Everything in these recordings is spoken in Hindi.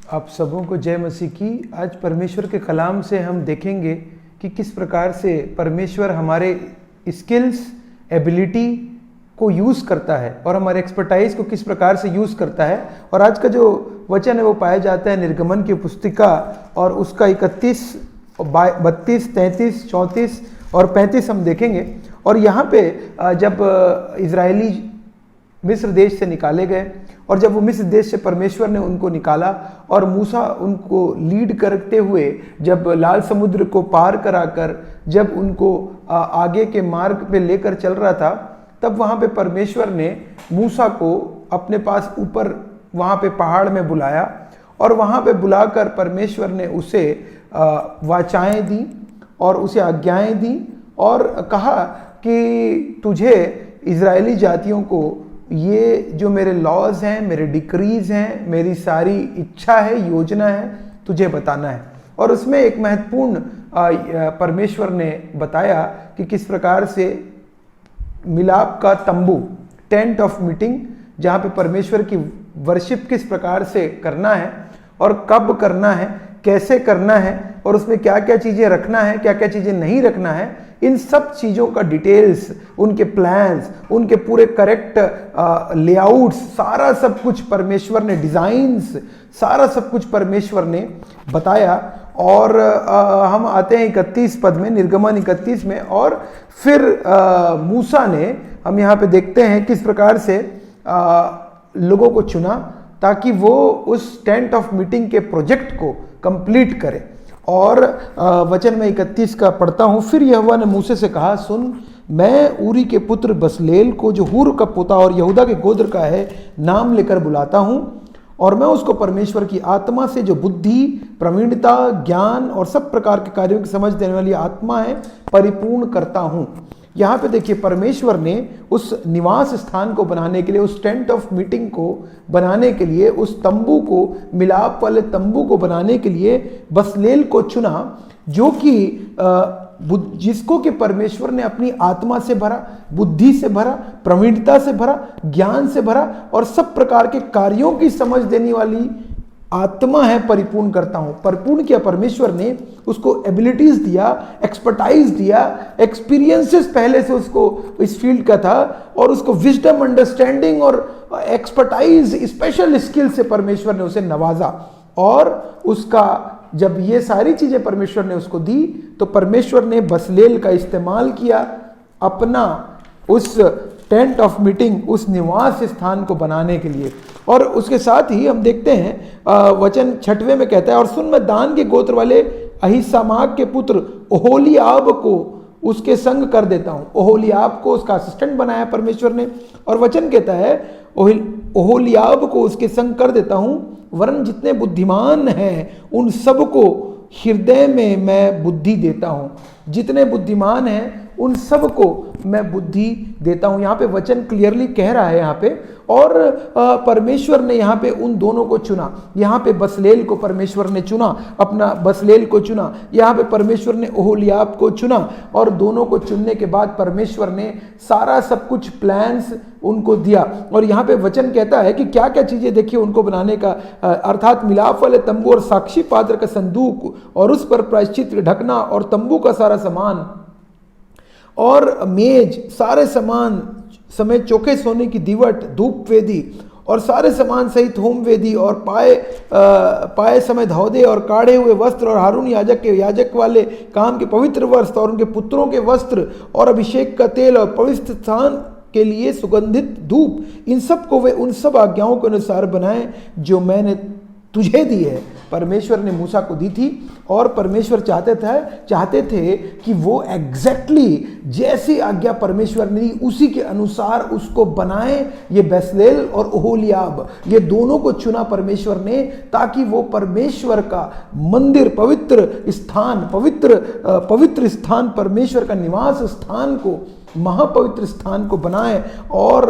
आप सबों को जय मसीह की। आज परमेश्वर के कलाम से हम देखेंगे कि किस प्रकार से परमेश्वर हमारे स्किल्स, एबिलिटी को यूज़ करता है और हमारे एक्सपर्टाइज को किस प्रकार से यूज़ करता है। और आज का जो वचन है वो पाया जाता है निर्गमन की पुस्तिका और उसका 31, 32, 33, 34 और 35 हम देखेंगे। और यहाँ पे जब इजरायली मिस्र देश से निकाले गए और जब वो मिस्र देश से परमेश्वर ने उनको निकाला और मूसा उनको लीड करते हुए जब लाल समुद्र को पार कराकर जब उनको आगे के मार्ग पे लेकर चल रहा था, तब वहाँ पे परमेश्वर ने मूसा को अपने पास ऊपर वहाँ पे पहाड़ में बुलाया और वहाँ पे बुलाकर परमेश्वर ने उसे वाचाएं दी और उसे आज्ञाएं दी और कहा कि तुझे इजरायली जातियों को ये जो मेरे लॉज हैं, मेरे डिक्रीज हैं, मेरी सारी इच्छा है, योजना है, तुझे बताना है। और उसमें एक महत्वपूर्ण परमेश्वर ने बताया कि किस प्रकार से मिलाप का तंबू, टेंट ऑफ मीटिंग, जहाँ पे परमेश्वर की वर्शिप किस प्रकार से करना है और कब करना है, कैसे करना है और उसमें क्या क्या चीज़ें रखना है, क्या क्या चीज़ें नहीं रखना है, इन सब चीज़ों का डिटेल्स, उनके प्लान्स, उनके पूरे करेक्ट लेआउट्स, सारा सब कुछ परमेश्वर ने, डिज़ाइंस, सारा सब कुछ परमेश्वर ने बताया। और हम आते हैं 31 पद में, निर्गमन 31 में। और फिर मूसा ने, हम यहाँ पे देखते हैं किस प्रकार से लोगों को चुना ताकि वो उस टेंट ऑफ मीटिंग के प्रोजेक्ट को कंप्लीट करे। और वचन में 31 का पढ़ता हूँ। फिर यहोवा ने मूसे से कहा, सुन, मैं ऊरी के पुत्र बसलेल को, जो हूर का पोता और यहूदा के गोत्र का है, नाम लेकर बुलाता हूँ और मैं उसको परमेश्वर की आत्मा से, जो बुद्धि, प्रवीणता, ज्ञान और सब प्रकार के कार्यों की समझ देने वाली आत्मा है, परिपूर्ण करता हूँ। यहाँ पे देखिए, परमेश्वर ने उस निवास स्थान को बनाने के लिए, उस टेंट ऑफ मीटिंग को बनाने के लिए, उस तंबू को, मिलाप वाले तंबू को बनाने के लिए बसलेल को चुना, जो कि जिसको कि परमेश्वर ने अपनी आत्मा से भरा, बुद्धि से भरा, प्रवीणता से भरा, ज्ञान से भरा और सब प्रकार के कार्यों की समझ देने वाली आत्मा है, परिपूर्ण करता हूं। परिपूर्ण किया परमेश्वर ने, उसको एबिलिटीज दिया, एक्सपर्टाइज दिया, एक्सपीरियंसेस पहले से उसको इस फील्ड का था और उसको विजडम, अंडरस्टैंडिंग और एक्सपर्टाइज, स्पेशल स्किल से परमेश्वर ने उसे नवाजा। और उसका जब ये सारी चीजें परमेश्वर ने उसको दी तो परमेश्वर ने बसलेल का इस्तेमाल किया अपना उस टेंट ऑफ मीटिंग, उस निवास स्थान को बनाने के लिए। और उसके साथ ही हम देखते हैं वचन 6वें में कहता है, और सुन, मैं दान के गोत्र वाले अहीसामाक के पुत्र ओहोलियाब को उसके संग कर देता हूं। ओहोलियाब को उसका असिस्टेंट बनाया परमेश्वर ने। और वचन कहता है, ओहोलियाब को उसके संग कर देता हूं, वरन जितने बुद्धिमान हैं उन सबको हृदय में मैं बुद्धि देता हूं। जितने बुद्धिमान हैं उन सबको मैं बुद्धि देता हूं। यहाँ पे वचन क्लियरली कह रहा है यहाँ पे। और परमेश्वर ने यहाँ पे उन दोनों को चुना। यहाँ पे बसलेल को परमेश्वर ने चुना, अपना बसलेल को चुना। यहाँ पे परमेश्वर ने ओहोलियाब को चुना और दोनों को चुनने के बाद परमेश्वर ने सारा सब कुछ प्लान्स उनको दिया। और यहाँ पे वचन कहता है कि क्या क्या चीजें देखिए उनको बनाने का, अर्थात मिलाप वाले तंबू और साक्षी पात्र का संदूक और उस पर प्रायश्चित ढकना और तंबू का सारा सामान और मेज, सारे सामान समेत चौके सोने की दीवट, धूप वेदी और सारे सामान सहित होम वेदी और पाए समेत हौदे और काढ़े हुए वस्त्र और हारून याजक के याजक वाले काम के पवित्र वस्त्र और उनके पुत्रों के वस्त्र और अभिषेक का तेल और पवित्र स्थान के लिए सुगंधित धूप, इन सब को वे उन सब आज्ञाओं के अनुसार बनाए जो मैंने तुझे दी है। परमेश्वर ने मूसा को दी थी और परमेश्वर चाहते थे कि वो एग्जैक्टली जैसी आज्ञा परमेश्वर ने दी उसी के अनुसार उसको बनाए। ये बसलेल और ओहोलियाब, ये दोनों को चुना परमेश्वर ने ताकि वो परमेश्वर का मंदिर, पवित्र स्थान, परमेश्वर का निवास स्थान को, महापवित्र स्थान को बनाए। और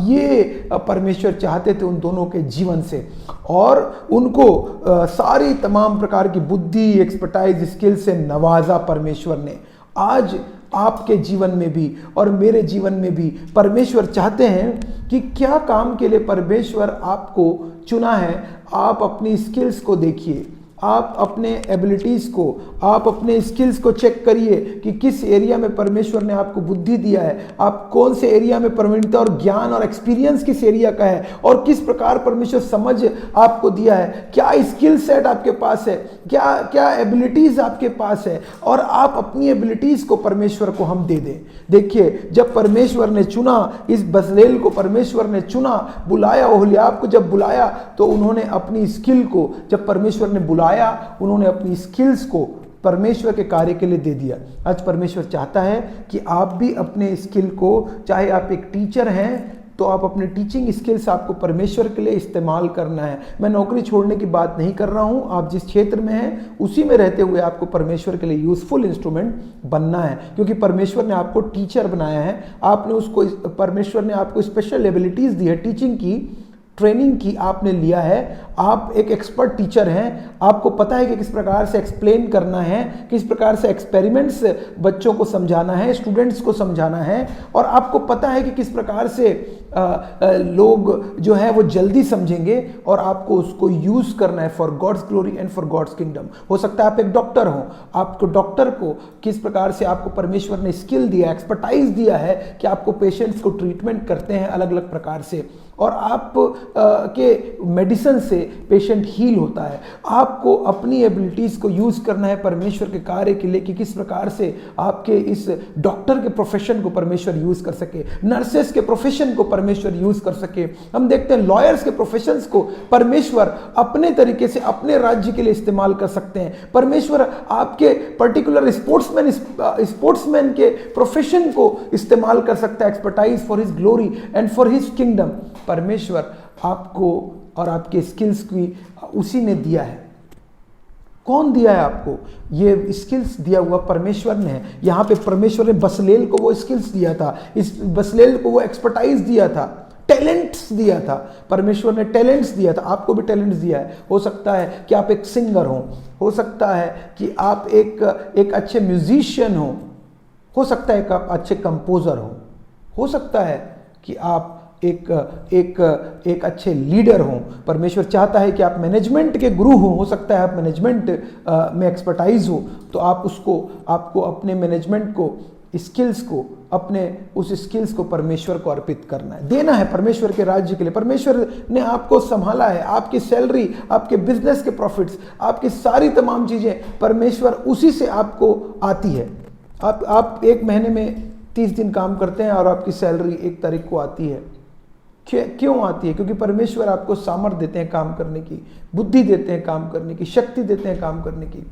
ये परमेश्वर चाहते थे उन दोनों के जीवन से। और उनको सारी तमाम प्रकार की बुद्धि, एक्सपर्टाइज, स्किल से नवाजा परमेश्वर ने। आज आपके जीवन में भी और मेरे जीवन में भी परमेश्वर चाहते हैं कि क्या काम के लिए परमेश्वर आपको चुना है। आप अपनी स्किल्स को देखिए, आप अपने एबिलिटीज़ को, आप अपने स्किल्स को चेक करिए कि किस एरिया में परमेश्वर ने आपको बुद्धि दिया है, आप कौन से एरिया में प्रवीणता और ज्ञान और एक्सपीरियंस किस एरिया का है, और किस प्रकार परमेश्वर समझ आपको दिया है, क्या स्किल सेट आपके पास है, क्या क्या एबिलिटीज़ आपके पास है, और आप अपनी एबिलिटीज़ को परमेश्वर को हम दे दें। देखिए, जब परमेश्वर ने चुना, इस बसलेल को परमेश्वर ने चुना, बुलाया, ओहोलीआब को जब बुलाया तो उन्होंने अपनी स्किल को, जब परमेश्वर ने बुलाया उन्होंने अपनी स्किल्स को परमेश्वर के कार्य के लिए दे दिया। आज परमेश्वर चाहता है कि आप भी अपने स्किल को, चाहे आप एक टीचर हैं तो आप अपने टीचिंग स्किल्स आपको परमेश्वर के लिए इस्तेमाल करना है। मैं नौकरी छोड़ने की बात नहीं कर रहा हूं, आप जिस क्षेत्र में हैं उसी में रहते हुए आपको परमेश्वर के लिए यूजफुल इंस्ट्रूमेंट बनना है, क्योंकि परमेश्वर ने आपको टीचर बनाया है। आपने उसको, परमेश्वर ने आपको स्पेशल एबिलिटीज दी है, टीचिंग की ट्रेनिंग की आपने लिया है। आप एक एक्सपर्ट टीचर हैं, आपको पता है कि किस प्रकार से एक्सप्लेन करना है, किस प्रकार से एक्सपेरिमेंट्स बच्चों को समझाना है, स्टूडेंट्स को समझाना है, और आपको पता है कि किस प्रकार से लोग जो है वो जल्दी समझेंगे, और आपको उसको यूज करना है for God's glory and for God's kingdom. हो सकता है आप एक डॉक्टर हो, आपको डॉक्टर को किस प्रकार से आपको परमेश्वर ने स्किल दिया, एक्सपर्टाइज दिया है कि आपको पेशेंट्स को ट्रीटमेंट करते हैं अलग अलग प्रकार से, और आप के मेडिसिन से पेशेंट हील होता है। आपको अपनी एबिलिटीज को यूज करना है परमेश्वर के कार्य के लिए, कि किस प्रकार से आपके इस डॉक्टर के प्रोफेशन को परमेश्वर यूज कर सके, नर्सेस के प्रोफेशन को परमेश्वर यूज कर सके। हम देखते हैं लॉयर्स के प्रोफेशंस को परमेश्वर अपने तरीके से अपने राज्य के लिए इस्तेमाल कर सकते हैं। परमेश्वर आपके पर्टिकुलर स्पोर्ट्समैन के प्रोफेशन को इस्तेमाल कर सकता है, expertise for his glory and for his kingdom. परमेश्वर आपको और आपके स्किल्स की उसी ने दिया है। कौन दिया है आपको? ये स्किल्स दिया हुआ परमेश्वर ने है। यहाँ पे परमेश्वर ने बसलेल को वो स्किल्स दिया था, इस बसलेल को वो एक्सपर्टाइज दिया था, टैलेंट्स दिया था। परमेश्वर ने टैलेंट्स दिया था, आपको भी टैलेंट्स दिया है। हो सकता है कि आप एक सिंगर हो सकता है कि आप एक अच्छे म्यूजिशियन हो सकता है कि आप अच्छे कंपोजर हो सकता है कि आप एक अच्छे लीडर हों। परमेश्वर चाहता है कि आप मैनेजमेंट के गुरु हो सकता है आप मैनेजमेंट में एक्सपर्टाइज हो, तो आपको अपने मैनेजमेंट को, स्किल्स को, अपने उस स्किल्स को परमेश्वर को अर्पित करना है, देना है परमेश्वर के राज्य के लिए। परमेश्वर ने आपको संभाला है, आपकी सैलरी, आपके बिजनेस के प्रॉफिट्स, आपकी सारी तमाम चीजें परमेश्वर उसी से आपको आती है। आप एक महीने में 30 दिन काम करते हैं और आपकी सैलरी 1 तारीख को आती है। क्यों आती है? क्योंकि परमेश्वर आपको सामर्थ्य देते हैं काम करने की, बुद्धि देते हैं काम करने की, शक्ति देते हैं काम करने की,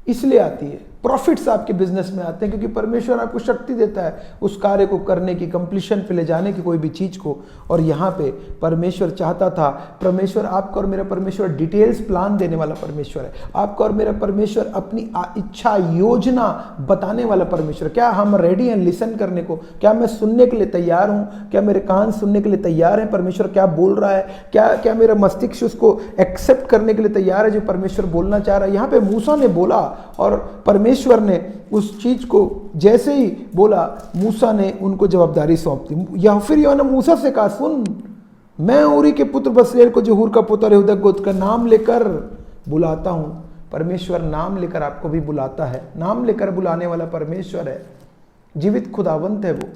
इसलिए आती है। प्रॉफिट्स आपके बिजनेस में आते हैं क्योंकि परमेश्वर आपको शक्ति देता है उस कार्य को करने की, कंप्लीशन पे ले जाने की, कोई भी चीज को। और यहाँ पे परमेश्वर चाहता था, परमेश्वर आपका और मेरा परमेश्वर डिटेल्स प्लान देने वाला परमेश्वर है। आपका और मेरा परमेश्वर अपनी इच्छा, योजना बताने वाला परमेश्वर। क्या हम रेडी हैं लिसन करने को? क्या मैं सुनने के लिए तैयार हूँ? क्या मेरे कान सुनने के लिए तैयार हैं परमेश्वर क्या बोल रहा है? क्या मेरा मस्तिष्क उसको एक्सेप्ट करने के लिए तैयार है जो परमेश्वर बोलना चाह रहा है? यहाँ पे मूसा ने बोला और परमेश्वर ने उस चीज को जैसे ही बोला, मूसा ने उनको जवाबदारी सौंप दी। या फिर यहोवा ने मूसा से कहा, सुन, मैं ऊरी के पुत्र बसलेल को जो हूर का पुत्र यहूदा गोत्र का नाम लेकर बुलाता हूं। परमेश्वर नाम लेकर आपको भी बुलाता है, नाम लेकर बुलाने वाला परमेश्वर है, जीवित खुदावंत है वो,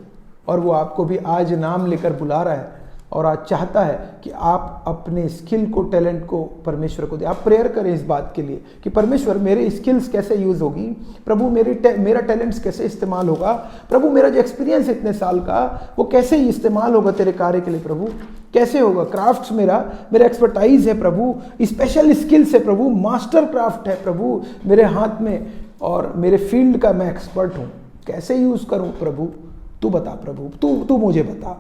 और वो आपको भी आज नाम लेकर बुला रहा है और आज चाहता है कि आप अपने स्किल को, टैलेंट को परमेश्वर को दे। आप प्रेयर करें इस बात के लिए कि परमेश्वर मेरे स्किल्स कैसे यूज होगी, प्रभु मेरा टैलेंट्स कैसे इस्तेमाल होगा, प्रभु मेरा जो एक्सपीरियंस है इतने साल का वो कैसे इस्तेमाल होगा तेरे कार्य के लिए प्रभु, कैसे होगा। क्राफ्ट्स मेरा एक्सपर्टाइज है प्रभु, स्पेशल स्किल्स है प्रभु, मास्टर क्राफ्ट है प्रभु मेरे हाथ में, और मेरे फील्ड का मैं एक्सपर्ट हूँ, कैसे यूज करूँ प्रभु तू बता प्रभु, तू मुझे बता।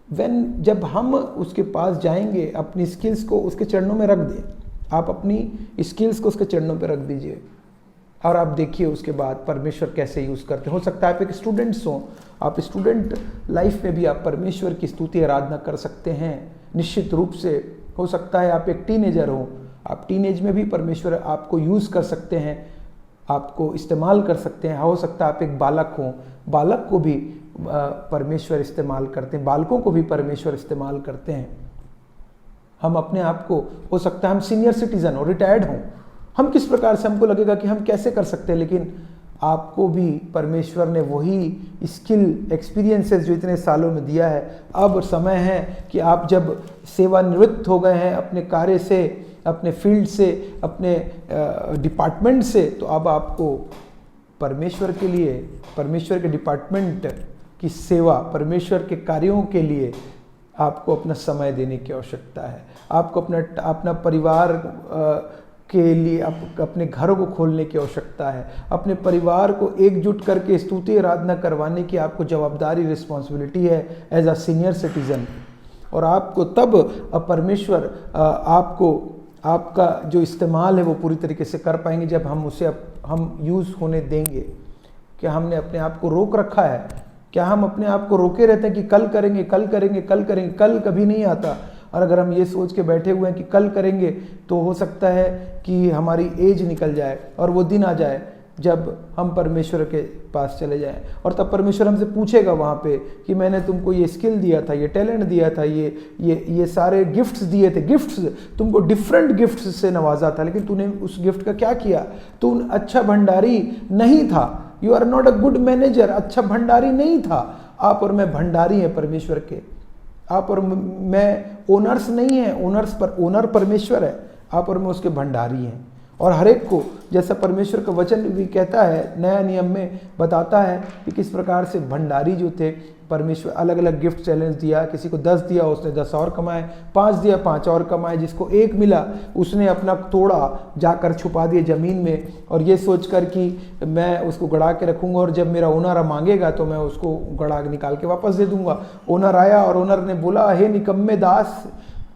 जब हम उसके पास जाएंगे, अपनी स्किल्स को उसके चरणों में रख दें, आप अपनी स्किल्स को उसके चरणों पे रख दीजिए और आप देखिए उसके बाद परमेश्वर कैसे यूज़ करते हैं। हो सकता है आप एक स्टूडेंट्स हो, आप स्टूडेंट लाइफ में भी आप परमेश्वर की स्तुति आराधना कर सकते हैं निश्चित रूप से। हो सकता है आप एक टीनेजर हो, आप टीनेज में भी परमेश्वर आपको यूज़ कर सकते हैं आपको इस्तेमाल कर सकते हैं। हो सकता है आप एक बालक हो, बालक को भी परमेश्वर इस्तेमाल करते हैं, बालकों को भी परमेश्वर इस्तेमाल करते हैं। हम अपने आप को, हो सकता है हम सीनियर सिटीजन हो, रिटायर्ड हों, हम किस प्रकार से हमको लगेगा कि हम कैसे कर सकते हैं, लेकिन आपको भी परमेश्वर ने वही स्किल एक्सपीरियंसेस जो इतने सालों में दिया है। अब समय है कि आप जब सेवानिवृत्त हो गए हैं अपने कार्य से, अपने फील्ड से, अपने डिपार्टमेंट से, तो अब आपको परमेश्वर के लिए, परमेश्वर के डिपार्टमेंट की सेवा, परमेश्वर के कार्यों के लिए आपको अपना समय देने की आवश्यकता है। आपको अपना परिवार के लिए अपने घरों को खोलने की आवश्यकता है। अपने परिवार को एकजुट करके स्तुति आराधना करवाने की आपको जवाबदारी, रिस्पॉन्सिबिलिटी है एज अ सीनियर सिटीजन। और आपको तब परमेश्वर आपको, आपका जो इस्तेमाल है वो पूरी तरीके से कर पाएंगे जब हम उसे हम यूज़ होने देंगे। क्या हमने अपने आप को रोक रखा है? क्या हम अपने आप को रोके रहते हैं कि कल करेंगे, कल करेंगे, कल करेंगे? कल कभी नहीं आता। और अगर हम ये सोच के बैठे हुए हैं कि कल करेंगे, तो हो सकता है कि हमारी एज निकल जाए और वो दिन आ जाए जब हम परमेश्वर के पास चले जाएं, और तब परमेश्वर हमसे पूछेगा वहाँ पे कि मैंने तुमको ये स्किल दिया था, ये टैलेंट दिया था, ये सारे गिफ्ट्स दिए थे, गिफ्ट्स तुमको डिफरेंट गिफ्ट्स से नवाजा था, लेकिन तूने उस गिफ्ट का क्या किया? तू अच्छा भंडारी नहीं था। You are not a good manager. अच्छा भंडारी नहीं था। आप और मैं भंडारी हैं परमेश्वर के। आप और मैं ओनर्स नहीं है, ओनर परमेश्वर है। आप और मैं उसके भंडारी हैं। और हर एक को, जैसा परमेश्वर का वचन भी कहता है, नया नियम में बताता है कि किस प्रकार से भंडारी जो थे, परमेश्वर अलग अलग गिफ्ट चैलेंज दिया। किसी को 10 दिया, उसने 10 और कमाए, 5 दिया, 5 और कमाए। जिसको 1 मिला, उसने अपना तोड़ा जाकर छुपा दिया ज़मीन में, और ये सोचकर कि मैं उसको गड़ा के रखूँगा और जब मेरा ओनर मांगेगा तो मैं उसको गड़ा निकाल के वापस दे दूँगा। ओनर आया और ओनर ने बोला, हे निकम्मे दास,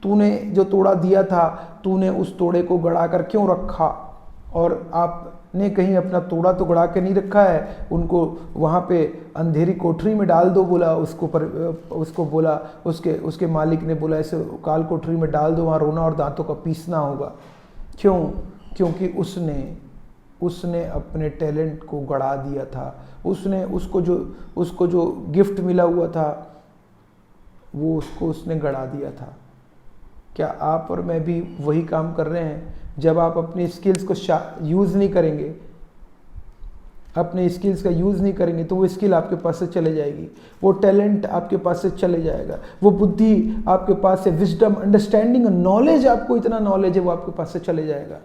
तूने जो तोड़ा दिया था, तूने उस तोड़े को गड़ा कर क्यों रखा? और आपने कहीं अपना तोड़ा तो गड़ा के नहीं रखा है। उनको वहाँ पे अंधेरी कोठरी में डाल दो बोला, उसको बोला, उसके मालिक ने बोला इसे काल कोठरी में डाल दो, वहाँ रोना और दांतों का पीसना होगा। क्यों? क्योंकि उसने अपने टैलेंट को गड़ा दिया था। उसको जो गिफ्ट मिला हुआ था वो उसने गड़ा दिया था। क्या आप और मैं भी वही काम कर रहे हैं? जब आप अपनी स्किल्स को यूज़ नहीं करेंगे, अपने स्किल्स का यूज़ नहीं करेंगे, तो वो स्किल आपके पास से चले जाएगी, वो टैलेंट आपके पास से चले जाएगा, वो बुद्धि आपके पास से, विजडम, अंडरस्टैंडिंग, नॉलेज, आपको इतना नॉलेज है वो आपके पास से चले जाएगा।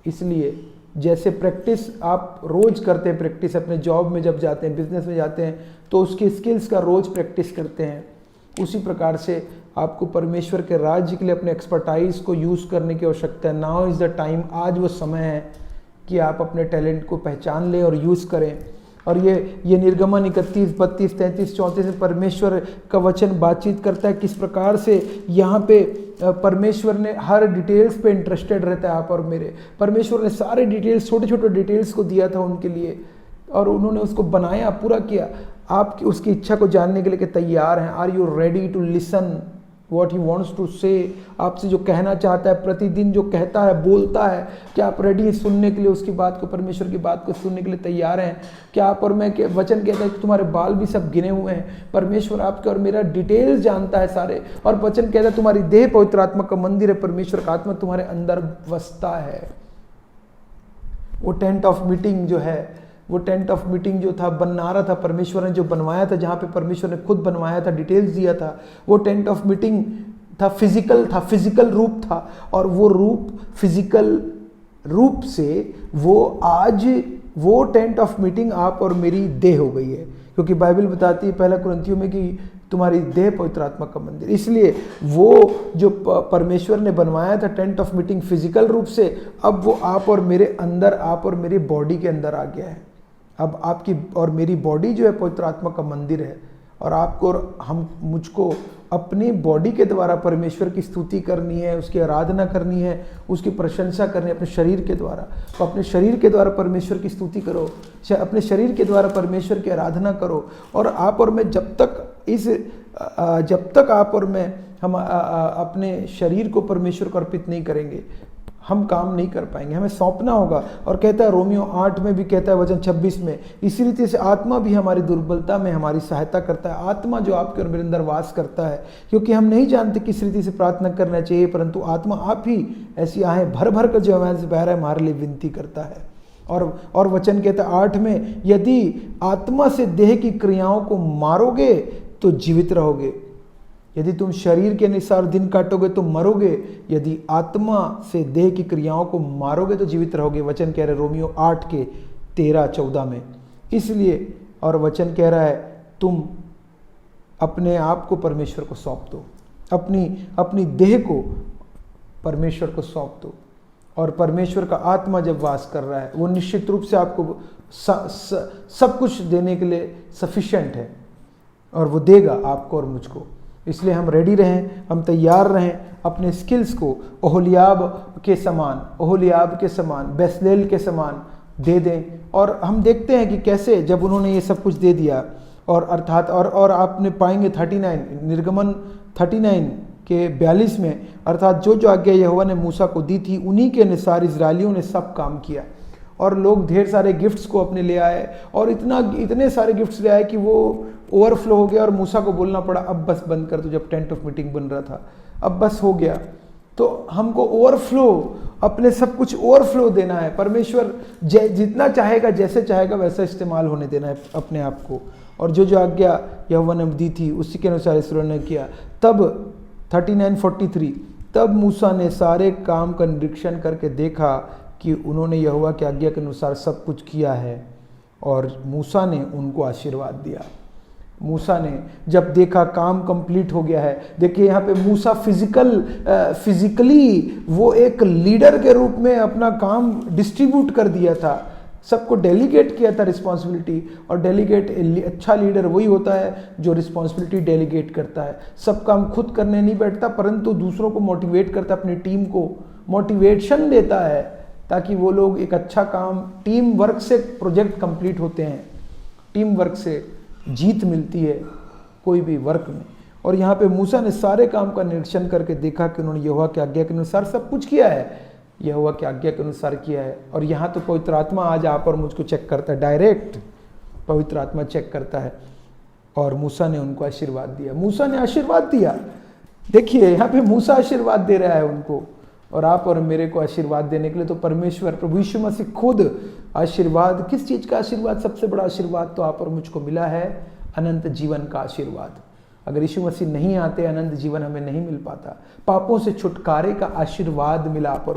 इसलिए जैसे प्रैक्टिस आप रोज़ करते हैं, प्रैक्टिस अपने जॉब में जब जाते हैं, बिजनेस में जाते हैं, तो उसकी स्किल्स का रोज़ प्रैक्टिस करते हैं, उसी प्रकार से आपको परमेश्वर के राज्य के लिए अपने एक्सपर्टाइज को यूज़ करने की आवश्यकता है। नाउ इज़ द टाइम, आज वो समय है कि आप अपने टैलेंट को पहचान लें और यूज़ करें। और ये निर्गमन 31, 32, 33, 34 में परमेश्वर का वचन बातचीत करता है किस प्रकार से यहाँ पे परमेश्वर ने हर डिटेल्स पे इंटरेस्टेड रहता है आप और मेरे। परमेश्वर ने सारे डिटेल्स, छोटे छोटे डिटेल्स को दिया था उनके लिए, और उन्होंने उसको बनाया, पूरा किया। आप उसकी इच्छा को जानने के लिए तैयार हैं? Are you ready to listen what he wants to say? आपसे जो कहना चाहता है, प्रतिदिन जो कहता है, बोलता है, क्या आप रेडी हैं सुनने के लिए उसकी बात को, परमेश्वर की बात को सुनने के लिए तैयार हैं? क्या आप और मैं, वचन कहता है कि तुम्हारे बाल भी सब गिने हुए हैं। परमेश्वर आपके और मेरा डिटेल्स जानता है सारे, और वचन कहता है तुम्हारी देह पवित्र आत्मा का मंदिर है, परमेश्वर का आत्मा तुम्हारे अंदर बसता है। वो टेंट ऑफ मीटिंग जो है, वो टेंट ऑफ मीटिंग जो था, बना रहा था परमेश्वर ने, जो बनवाया था, जहाँ पे परमेश्वर ने खुद बनवाया था, डिटेल्स दिया था, वो टेंट ऑफ मीटिंग था, फिजिकल रूप था। और वो रूप, फिजिकल रूप से वो आज वो टेंट ऑफ मीटिंग आप और मेरी देह हो गई है, क्योंकि बाइबल बताती है 1 कुरिन्थियों में कि तुम्हारी देह पवित्र आत्मा का मंदिर। इसलिए वो जो परमेश्वर ने बनवाया था टेंट ऑफ मीटिंग फिजिकल रूप से, अब वो आप और मेरे अंदर, आप और मेरी बॉडी के अंदर आ गया है। अब आपकी और मेरी बॉडी जो है पवित्र आत्मा का मंदिर है, और आपको और मुझको अपनी बॉडी के द्वारा परमेश्वर की स्तुति करनी है, उसकी आराधना करनी है, उसकी प्रशंसा करनी है अपने शरीर के द्वारा। तो अपने शरीर के द्वारा परमेश्वर की स्तुति करो, अपने शरीर के द्वारा परमेश्वर की आराधना करो। और आप और मैं जब तक आप और मैं हम अपने शरीर को परमेश्वर को अर्पित नहीं करेंगे, हम काम नहीं कर पाएंगे, हमें सौंपना होगा। और कहता है रोमियो 8 में भी कहता है वचन 26 में, इसी रीति से आत्मा भी हमारी दुर्बलता में हमारी सहायता करता है। आत्मा जो आपके और मेरे अंदर वास करता है, क्योंकि हम नहीं जानते किस रीति से प्रार्थना करना चाहिए, परंतु आत्मा आप ही ऐसी आहें भर भर कर जो हमारे से बह रहा है हमारे लिए विनती करता है। और वचन कहता है 8 में, यदि आत्मा से देह की क्रियाओं को मारोगे तो जीवित रहोगे, यदि तुम शरीर के अनुसार दिन काटोगे तो मरोगे, यदि आत्मा से देह की क्रियाओं को मारोगे तो जीवित रहोगे। वचन कह रहा है रोमियो 8 के 13-14 में। इसलिए और वचन कह रहा है तुम अपने आप को परमेश्वर को सौंप दो, अपनी देह को परमेश्वर को सौंप दो। और परमेश्वर का आत्मा जब वास कर रहा है वो निश्चित रूप से आपको सब कुछ देने के लिए सफिशिएंट है, और वो देगा आपको और मुझको। इसलिए हम रेडी रहें, हम तैयार रहें, अपने स्किल्स को ओहोलियाब के समान, बेसलेल के समान दे दें। और हम देखते हैं कि कैसे जब उन्होंने ये सब कुछ दे दिया, और अर्थात और आपने पाएंगे 39 निर्गमन 39 के 42 में, अर्थात जो आज्ञा यहोवा ने मूसा को दी थी उन्हीं के अनुसार इजरायलियों ने सब काम किया। और लोग ढेर सारे गिफ्ट्स को अपने ले आए, और इतने सारे गिफ्ट्स ले आए कि वो ओवरफ्लो हो गया, और मूसा को बोलना पड़ा अब बस बंद कर दो। जब टेंट ऑफ मीटिंग बन रहा था, अब बस हो गया। तो हमको ओवरफ्लो, अपने सब कुछ ओवरफ्लो देना है। परमेश्वर जितना चाहेगा, जैसे चाहेगा वैसा इस्तेमाल होने देना है अपने आप को। और जो आज्ञा यहोवा ने दी थी उसी के अनुसार इसराइल ने किया। तब 39:43, तब मूसा ने सारे काम का निरीक्षण करके देखा कि उन्होंने यहोवा की आज्ञा के अनुसार सब कुछ किया है, और मूसा ने उनको आशीर्वाद दिया। मूसा ने जब देखा काम कंप्लीट हो गया है, देखिए यहाँ पे मूसा फिजिकली वो एक लीडर के रूप में अपना काम डिस्ट्रीब्यूट कर दिया था, सबको डेलीगेट किया था रिस्पॉन्सिबिलिटी। और अच्छा लीडर वही होता है जो रिस्पॉन्सिबिलिटी डेलीगेट करता है। सब काम खुद करने नहीं बैठता, परंतु दूसरों को मोटिवेट करता है, अपनी टीम को मोटिवेशन देता है, ताकि वो लोग एक अच्छा काम, टीम वर्क से प्रोजेक्ट कंप्लीट होते हैं, टीम वर्क से जीत मिलती है कोई भी वर्क में। और यहाँ पे मूसा ने सारे काम का निरीक्षण करके देखा कि उन्होंने यहोवा की आज्ञा के अनुसार सब कुछ किया है, यहोवा की आज्ञा के अनुसार किया है। और यहाँ तो पवित्र आत्मा आज आप और मुझको चेक करता है, डायरेक्ट पवित्र आत्मा चेक करता है। और मूसा ने उनको आशीर्वाद दिया, मूसा ने आशीर्वाद दिया। देखिए यहाँ पे मूसा आशीर्वाद दे रहा है उनको, और आप और मेरे को आशीर्वाद देने के लिए तो परमेश्वर प्रभु यीशु मसीह खुद आशीर्वाद, किस चीज़ का आशीर्वाद? सबसे बड़ा आशीर्वाद तो आप और मुझको मिला है, अनंत जीवन का आशीर्वाद। अगर यीशु मसीह नहीं आते, अनंत जीवन हमें नहीं मिल पाता। पापों से छुटकारे का आशीर्वाद मिला आप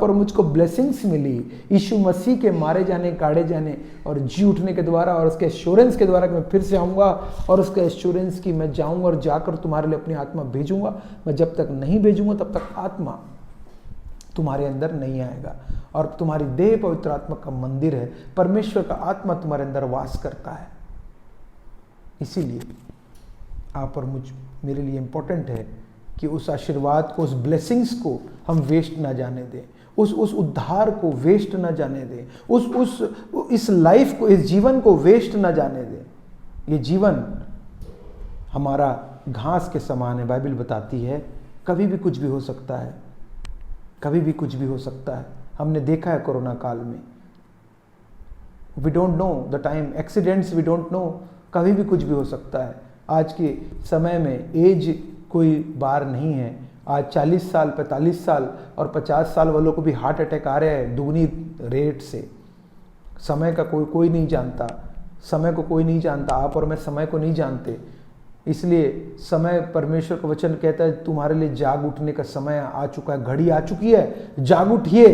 और मुझको ब्लेसिंग्स मिली यीशु मसीह के मारे जाने, गाड़े जाने और जी उठने के द्वारा, और उसके एश्योरेंस के द्वारा कि मैं फिर से आऊँगा, और उसके एश्योरेंस की मैं जाऊँगा और जाकर तुम्हारे लिए अपनी आत्मा भेजूंगा। मैं जब तक नहीं भेजूंगा तब तक आत्मा तुम्हारे अंदर नहीं आएगा। और तुम्हारी देह पवित्र आत्मा का मंदिर है, परमेश्वर का आत्मा तुम्हारे अंदर वास करता है। इसीलिए आप और मेरे लिए इम्पोर्टेंट है कि उस आशीर्वाद को, उस ब्लेसिंग्स को हम वेस्ट ना जाने दें, उस उद्धार को वेस्ट ना जाने दें, इस लाइफ को, इस जीवन को वेस्ट ना जाने दें। ये जीवन हमारा घास के समान है, बाइबल बताती है, कभी भी कुछ भी हो सकता है, कभी भी कुछ भी हो सकता है। हमने देखा है कोरोना काल में, we don't know the time, accidents we don't know, कभी भी कुछ भी हो सकता है। आज के समय में एज कोई बार नहीं है। आज 40 साल, 45 साल और 50 साल वालों को भी हार्ट अटैक आ रहे हैं दुगनी रेट से। समय का कोई नहीं जानता, समय को कोई नहीं जानता, आप और मैं समय को नहीं जानते। इसलिए समय, परमेश्वर का वचन कहता है तुम्हारे लिए जाग उठने का समय आ चुका है, घड़ी आ चुकी है, जाग उठिए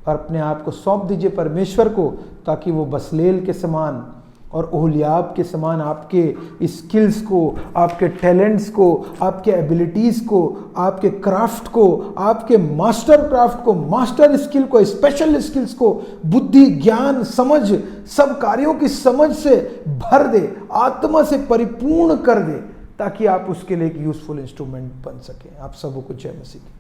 और अपने आप को सौंप दीजिए परमेश्वर को, ताकि वो बसलेल के समान और ओहलियाब के समान आपके स्किल्स को, आपके टैलेंट्स को, आपके एबिलिटीज़ को, आपके क्राफ्ट को, आपके मास्टर क्राफ्ट को, मास्टर स्किल को, स्पेशल स्किल्स को, बुद्धि, ज्ञान, समझ, सब कार्यों की समझ से भर दे, आत्मा से परिपूर्ण कर दे, ताकि आप उसके लिए एक यूजफुल इंस्ट्रूमेंट बन सकें। आप सबको जय मसीह की।